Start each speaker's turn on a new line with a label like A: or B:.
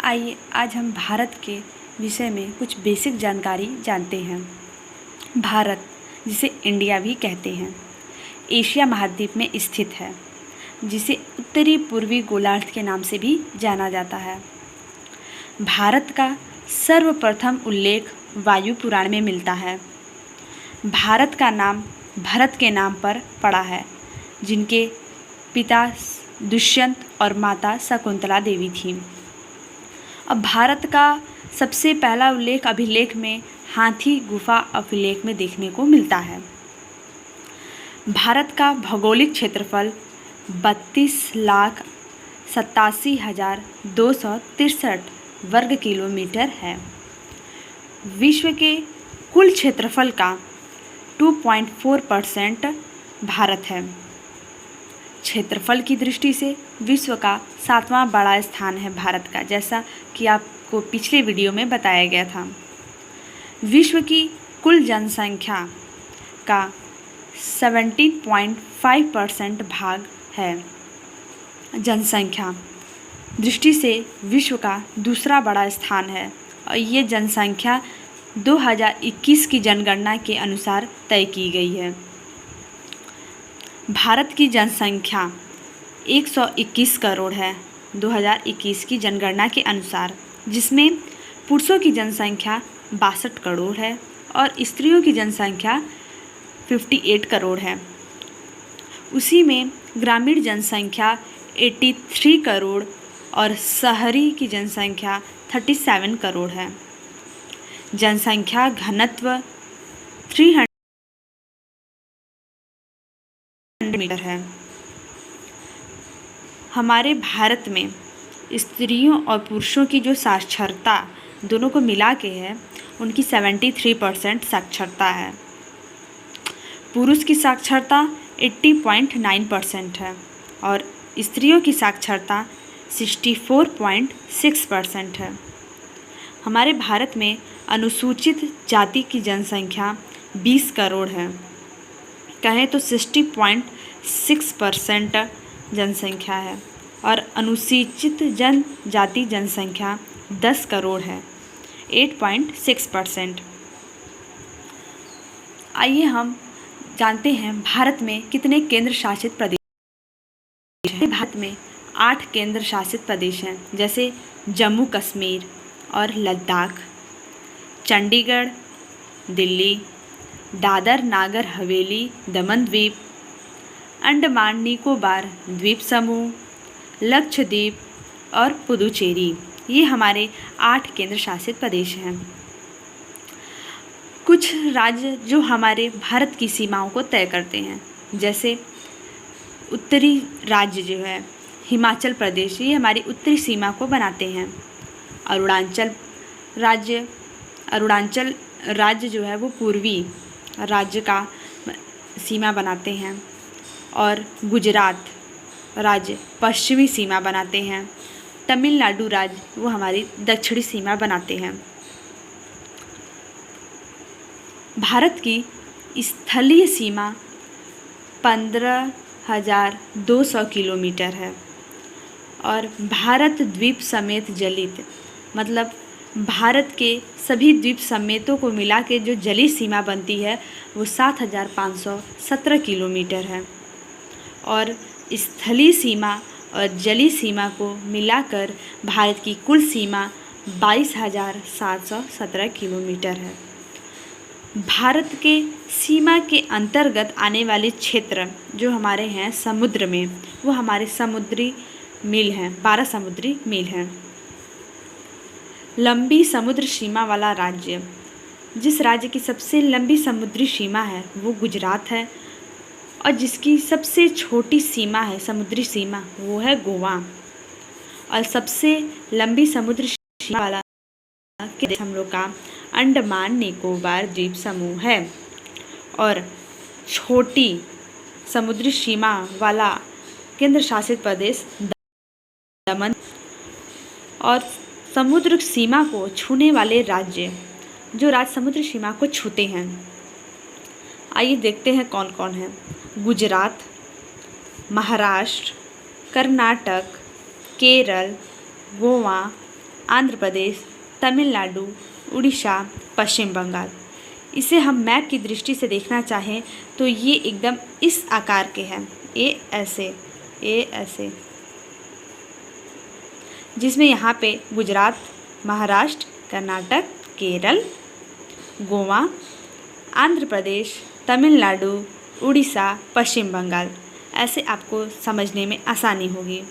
A: आइए आज हम भारत के विषय में कुछ बेसिक जानकारी जानते हैं। भारत, जिसे इंडिया भी कहते हैं, एशिया महाद्वीप में स्थित है, जिसे उत्तरी पूर्वी गोलार्ध के नाम से भी जाना जाता है। भारत का सर्वप्रथम उल्लेख वायु पुराण में मिलता है। भारत का नाम भरत के नाम पर पड़ा है, जिनके पिता दुष्यंत और माता शकुंतला देवी थीं। अब भारत का सबसे पहला उल्लेख अभिलेख में हाथी गुफा अभिलेख में देखने को मिलता है। भारत का भौगोलिक क्षेत्रफल 32,87,263 वर्ग किलोमीटर है। विश्व के कुल क्षेत्रफल का 2.4% भारत है। क्षेत्रफल की दृष्टि से विश्व का 7वां बड़ा स्थान है भारत का, जैसा कि आपको पिछले वीडियो में बताया गया था। विश्व की कुल जनसंख्या का 17.5% भाग है। जनसंख्या दृष्टि से विश्व का दूसरा बड़ा स्थान है और ये जनसंख्या 2021 की जनगणना के अनुसार तय की गई है। भारत की जनसंख्या 121 करोड़ है 2021 की जनगणना के अनुसार, जिसमें पुरुषों की जनसंख्या 62 करोड़ है और स्त्रियों की जनसंख्या 58 करोड़ है। उसी में ग्रामीण जनसंख्या 83 करोड़ और शहरी की जनसंख्या 37 करोड़ है। जनसंख्या घनत्व 300 मीटर है। हमारे भारत में स्त्रियों और पुरुषों की जो साक्षरता दोनों को मिला के है, उनकी 73% साक्षरता है। पुरुष की साक्षरता 80.9% है और स्त्रियों की साक्षरता 64.6% है। हमारे भारत में अनुसूचित जाति की जनसंख्या 20 करोड़ है। कहें तो 60.6% जनसंख्या है और अनुसूचित जनजाति जनसंख्या 10 करोड़ है, 8.6%। आइए हम जानते हैं भारत में कितने केंद्र शासित प्रदेश हैं। भारत में 8 केंद्र शासित प्रदेश हैं, जैसे जम्मू कश्मीर और लद्दाख, चंडीगढ़, दिल्ली, दादर नागर हवेली, दमन द्वीप, अंडमान निकोबार द्वीप समूह, लक्षद्वीप और पुदुचेरी। ये हमारे 8 केंद्र शासित प्रदेश हैं। कुछ राज्य जो हमारे भारत की सीमाओं को तय करते हैं, जैसे उत्तरी राज्य जो है हिमाचल प्रदेश, ये हमारी उत्तरी सीमा को बनाते हैं। अरुणाचल राज्य जो है वो पूर्वी राज्य का सीमा बनाते हैं और गुजरात राज्य पश्चिमी सीमा बनाते हैं। तमिलनाडु राज्य वो हमारी दक्षिणी सीमा बनाते हैं। भारत की स्थलीय सीमा 15,200 किलोमीटर है और भारत द्वीप समेत जलित, मतलब भारत के सभी द्वीप समेतों को मिला के जो जलीय सीमा बनती है वो 7,517 किलोमीटर है और स्थलीय सीमा और जलीय सीमा को मिलाकर भारत की कुल सीमा 22,717 किलोमीटर है। भारत के सीमा के अंतर्गत आने वाले क्षेत्र जो हमारे हैं समुद्र में, वो हमारे समुद्री मील हैं, 12 समुद्री मील हैं। लंबी समुद्र सीमा वाला राज्य, जिस राज्य की सबसे लंबी समुद्री सीमा है वो गुजरात है और जिसकी सबसे छोटी सीमा है समुद्री सीमा वो है गोवा। और सबसे लंबी समुद्री सीमा वाला हम लोग का अंडमान निकोबार द्वीप समूह है और छोटी समुद्री सीमा वाला केंद्र शासित प्रदेश दमन। और समुद्र सीमा को छूने वाले राज्य, जो राज्य समुद्र सीमा को छूते हैं, आइए देखते हैं कौन कौन है। गुजरात, महाराष्ट्र, कर्नाटक, केरल, गोवा, आंध्र प्रदेश, तमिलनाडु, उड़ीसा, पश्चिम बंगाल। इसे हम मैप की दृष्टि से देखना चाहें तो ये एकदम इस आकार के हैं, ए ऐसे, जिसमें यहाँ पे गुजरात, महाराष्ट्र, कर्नाटक, केरल, गोवा, आंध्र प्रदेश, तमिलनाडु, उड़ीसा, पश्चिम बंगाल, ऐसे आपको समझने में आसानी होगी।